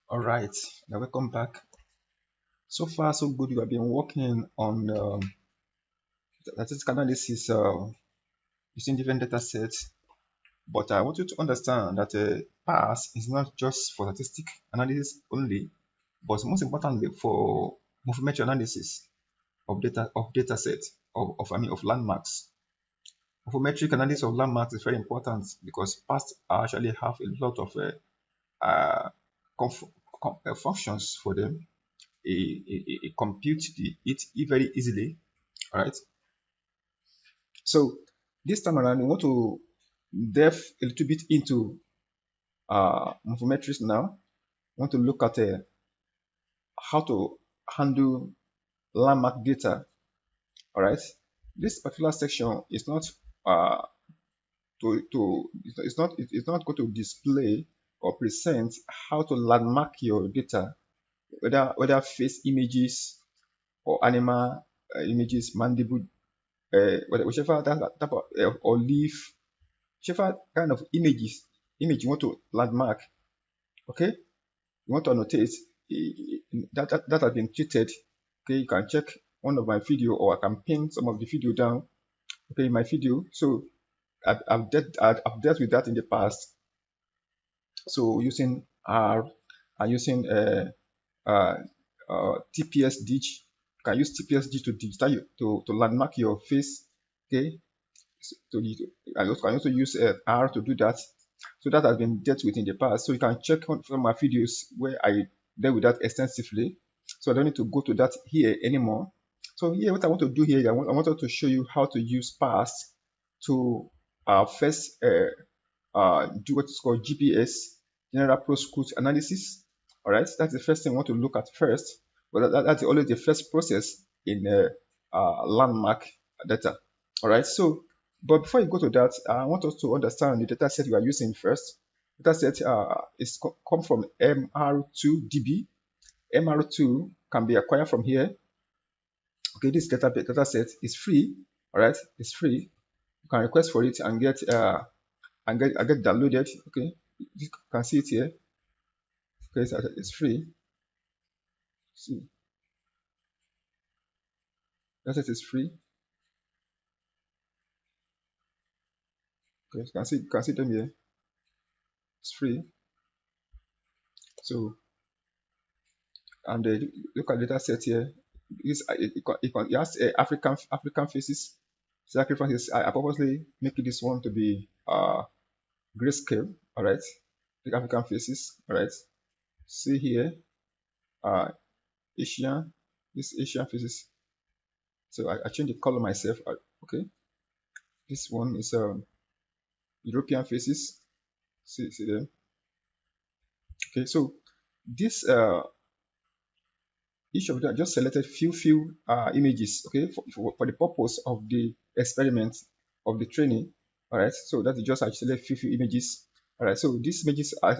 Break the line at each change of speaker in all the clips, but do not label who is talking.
All right, now welcome back. So far, so good. You have been working on statistical analysis using different data sets, but I want you to understand that PAS is not just for statistic analysis only, but most importantly for morphometric analysis of data sets of landmarks. Morphometric analysis of landmarks is very important because PAS actually have a lot of uh, functions for them. It compute it very easily. All right. So this time around, we want to delve a little bit into morphometrics now. We want to look at how to handle landmark data. All right. This particular section is not uh, it's not going to display or present how to landmark your data, whether face images or animal images, mandible, whichever type of, or leaf, whichever kind of image you want to landmark. Okay, you want to annotate that has been treated. Okay, you can check one of my video, or I can pin some of the video down. Okay, in my video. So I've dealt with that in the past. So using R and using TPS ditch, you can use TPS ditch to digital to landmark your face. Okay, so I can also use R to do that. So that has been dealt with in the past. So you can check on from my videos where I dealt with that extensively. So I don't need to go to that here anymore. So here, what I want to do here, I wanted to show you how to use PAS to first do what is called GPS, General Procrustes analysis. All right, that's the first thing I want to look at first. But that's always the first process in landmark data. All right, so but before you go to that, I want us to understand the data set we are using first. Data set is come from MR2DB. MR2 can be acquired from here. Okay, this data set is free. All right, it's free. You can request for it and get downloaded. Okay, you can see it here. Okay, it's free. See, data set is free. Okay, you can see them here. It's free. So and look at data set here. It has African faces. Sacrifices. I purposely make this one to be grayscale. All right, the African faces. All right. See here, uh, Asian. This Asian faces. So I change the color myself. Okay. This one is European faces. See them. Okay. So this each of them just selected few images, okay, for the purpose of the experiment of the training. All right, so that is just I select few images. All right, so these images I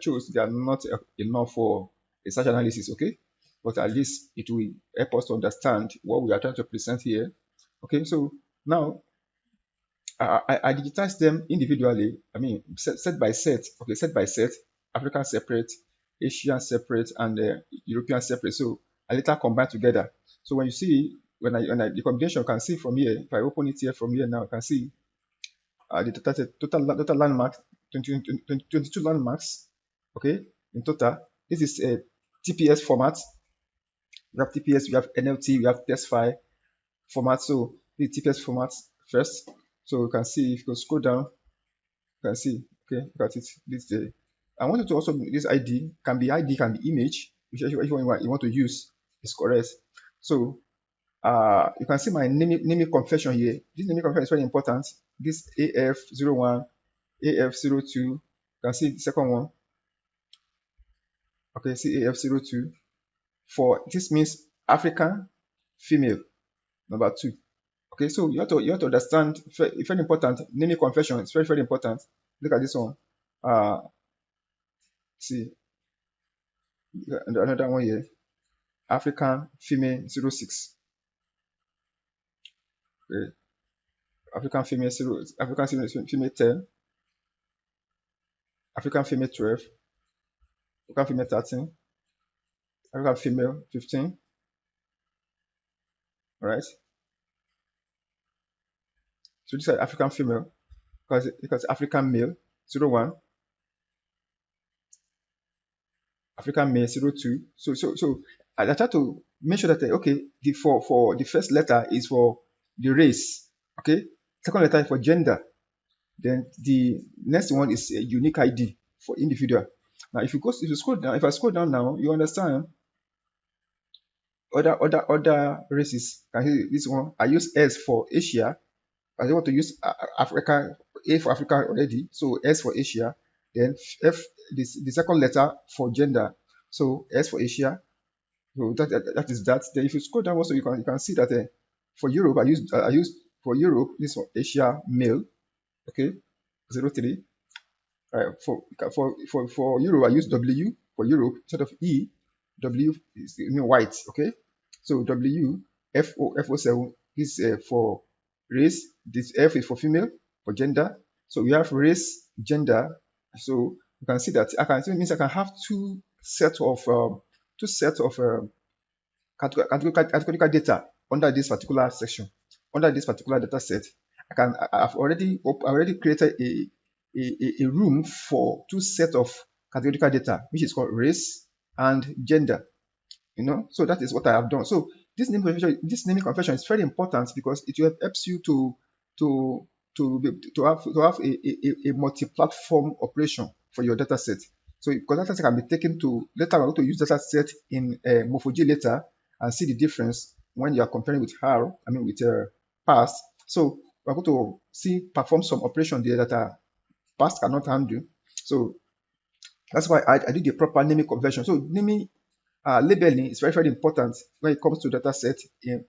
chose, they are not enough for a search analysis, okay, but at least it will help us to understand what we are trying to present here. Okay, so now I digitize them individually. I mean, set by set. Okay, set by set. African separate, Asian separate, and European separate. So I later combine together. So when you see when I the combination, you can see from here. If I open it here from here now, you can see the total landmarks, 22 landmarks. Okay, in total. This is a TPS format. We have TPS, we have NLT, we have test file format. So the TPS format first. So you can see if you can scroll down, you can see, okay, look at it. This I wanted to also this ID can be image, whichever one you want to use is correct. So you can see my naming convention here. This naming convention is very important. This AF01, AF02. You can see the second one. Okay, see AF02. For this means African female, number 2. Okay, so you have to understand. It's very important. Naming convention is very important. Look at this one. See another one here. African female 06. Okay. African female 0. African female 10. African female 12. African female 13, African female 15, right? So this is African female because African male 01, African male 02. So I try to make sure that okay, for the first letter is for the race, okay. Second letter is for gender. Then the next one is a unique ID for individual. Now, if you scroll down, if I scroll down now, you understand other races. Can you see this one? I use S for Asia. I want to use Africa, A for Africa already, so S for Asia. Then F, the second letter for gender, so S for Asia. So that is that. Then if you scroll down also, you can see that for Europe, I use for Europe this one Asia male, okay, 03. Right, for Europe, I use W for Europe instead of E. W is white, okay. So W F07 is for race. This F is for female, for gender. So we have race, gender. So you can see that it means I can have two sets of categorical data under this particular section, under this particular data set. I've already created a room for two sets of categorical data, which is called race and gender. So that is what I have done. So this naming convention is very important because it helps you to have a multi-platform operation for your data set. So because data set can be taken to later, I'm going to use data set in Morphogy later and see the difference when you are comparing with past. So we're going to perform some operation there that past cannot handle. So that's why I did the proper naming convention. So naming labeling is very, very important when it comes to data set in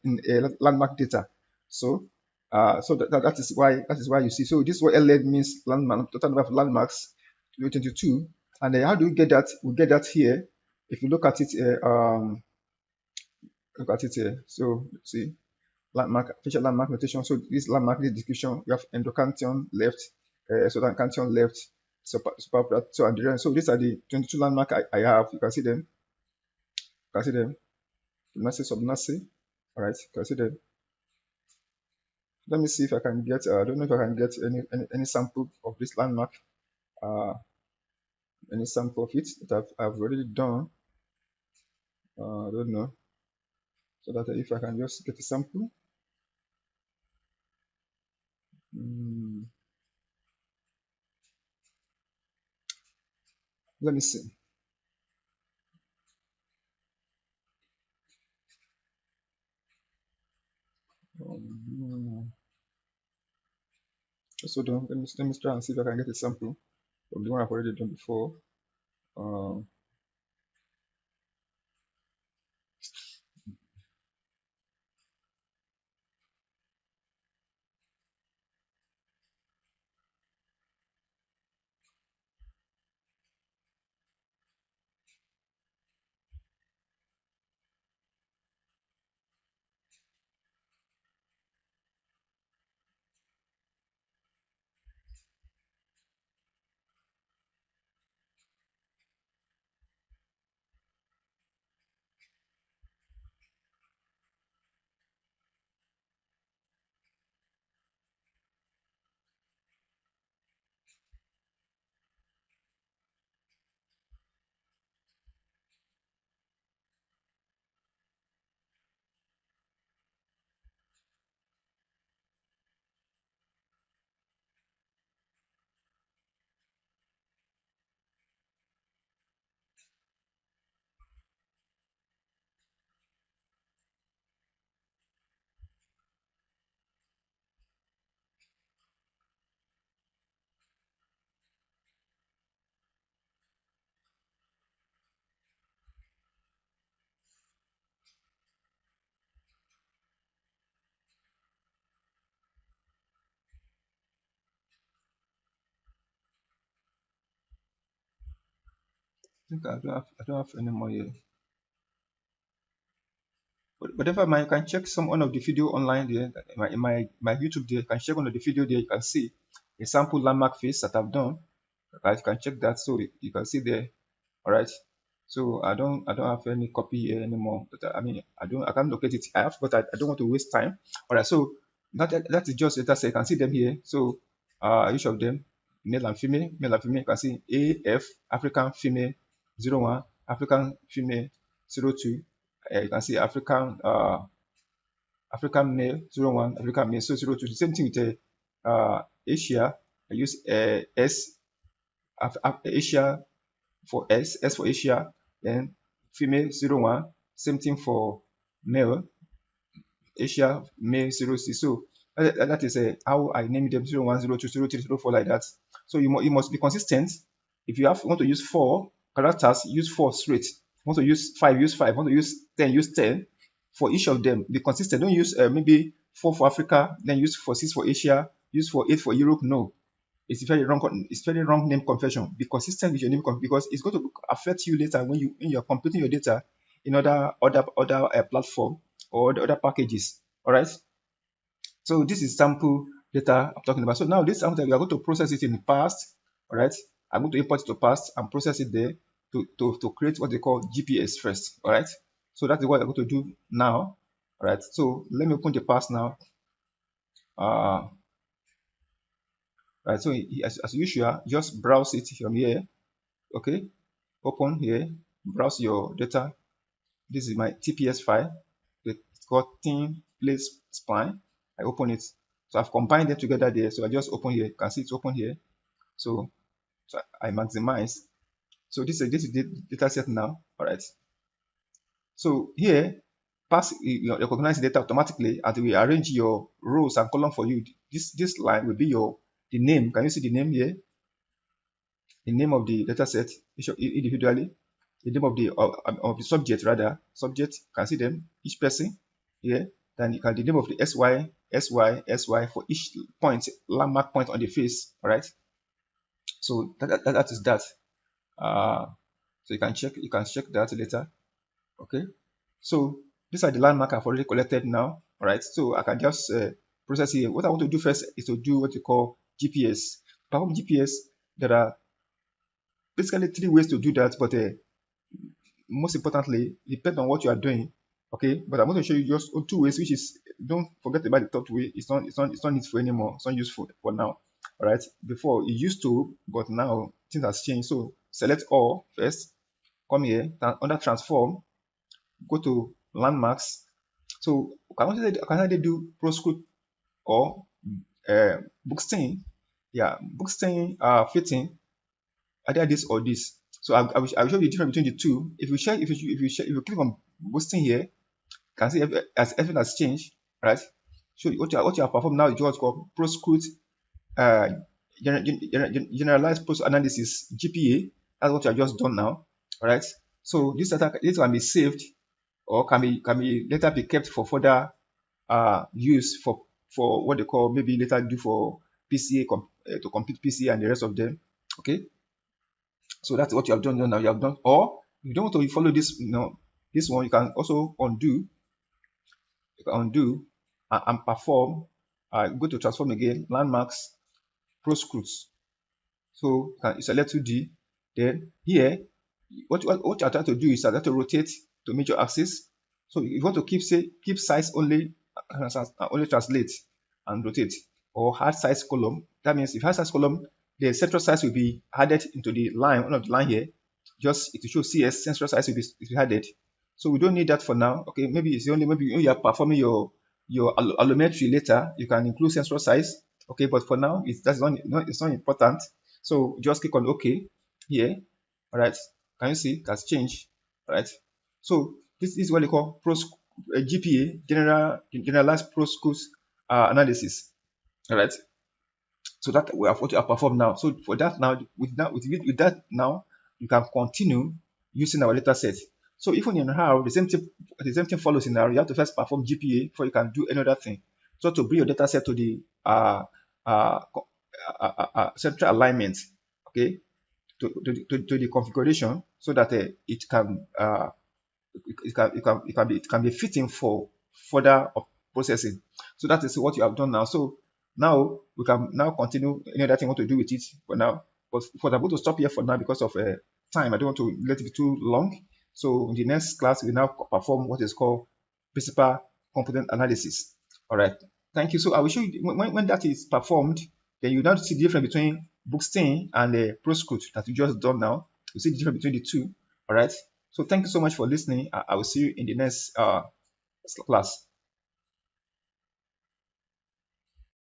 landmark data. So that is why you see. So this is what LN means, landmark, total number of landmarks 2022. And how do we get that? We get that here. If you look at it, So let's see, facial landmark notation. So this landmark description, you have endocantion left, exocantion left, so and the rest. So these are the 22 landmark I have. You can see them. Nasi, sub-Nasi. All right, you can see them. Let me see if I can get. I don't know if I can get any sample of this landmark. Any sample of it that I've already done. I don't know. So that if I can just get a sample. Let me see. So let me try and see if I can get a sample from the one I've already done before. I think I don't have any more here. But if you can check one of the video online there, in my YouTube there, you can check one of the video there, you can see a sample landmark face that I've done. Right, you can check that, so you can see there All right. So I don't have any copy here anymore. But I mean, I can't locate it. I have, but I don't want to waste time. All right. So that is just data set. You can see them here. So each of them, male and female, male and female. You can see AF, African female 01, African female 02. You can see African male 01, African male 02. The same thing with Asia. I use S, Asia for S for Asia, then female 01, same thing for male, Asia male 06. So that is how I named them 01, 02, 03, 04 like that. So you must be consistent. If you want to use 4 characters, use 4 straight. Want to use 5, use 5. Want to use 10, use 10. For each of them, be consistent. Don't use maybe 4 for Africa, then use for 6 for Asia, use for 8 for Europe. No, it's very wrong. It's very wrong name conversion. Be consistent with your name because it's going to affect you later when you're computing your data in other platform or the other packages. All right. So this is sample data I'm talking about. So now this sample data, we are going to process it in the past. All right. I'm going to import it to past and process it there to create what they call GPS first. All right. So that is what I'm going to do now. All right. So let me open the past now. Right, so as usual, just browse it from here. Okay, open here, browse your data. This is my TPS file. It's called thin place spline. I open it. So I've combined them together there. So I just open here. You can see it's open here. So I maximize. So this is the data set now. All right. So here, pass you recognize data automatically as we arrange your rows and column for you. This line will be the name. Can you see the name here? The name of the data set individually, the name of the subject rather. Subject, can see them, each person here. Then you can the name of the SY for each point, landmark point on the face. All right. So that is that. So you can check that later. Okay. So these are the landmark I've already collected now. All right. So I can just process here. What I want to do first is to do what you call GPS. Perform GPS. There are basically 3 ways to do that, but most importantly, depends on what you are doing. Okay, but I'm going to show you just 2 ways, which is, don't forget about the third way. It's not useful anymore. It's not useful for now. All right. Before it used to, but now things has changed. So select all first. Come here under transform. Go to landmarks. So can I do Procrustes or Bookstein? Yeah, Bookstein fitting either this or this. So I will show you the difference between the two. If you click on boosting here, you can see everything has changed, right? So what you have performed now is what's called Procrustes generalized post analysis GPA. That's what you have just done now, right? So this data can be saved or can be later be kept for further use for what they call maybe later do for PCA to complete PCA and the rest of them. Okay. So that's what you have done now. You have done, or you don't want to follow this, this one. You can also undo. You can undo and perform. Go to transform again. Landmarks, Procrustes. So you select 2D. Then here, what you are trying to do is that to rotate to major axis. So if you want to keep size only translate and rotate, or hard size column. That means if hard size column, the central size will be added into the line, one of the line here. Just it will show CS, central size will be added. So we don't need that for now. Okay, maybe it's only maybe you are performing your allometry later, you can include central size. Okay, but for now it's not important. So just click on OK here. All right, can you see it has changed? All right. So this is what they call GPA, generalized Procrustes analysis. All right. So that we have what you have performed now. So for that now, with that now, you can continue using our data set. So even in how the same thing follows in how you have to first perform GPA before you can do any other thing. So to bring your data set to the central alignment, okay, to the configuration, so that it can be fitting for further processing. So that is what you have done now. So now we can now continue any other thing you want to do with it for now. But I'm going to stop here for now because of time. I don't want to let it be too long. So in the next class, we now perform what is called principal component analysis. All right. Thank you. So I will show you when that is performed, then you now see the difference between Bookstein and the Procrustes that we just done now. You see the difference between the two. All right. So thank you so much for listening. I will see you in the next class.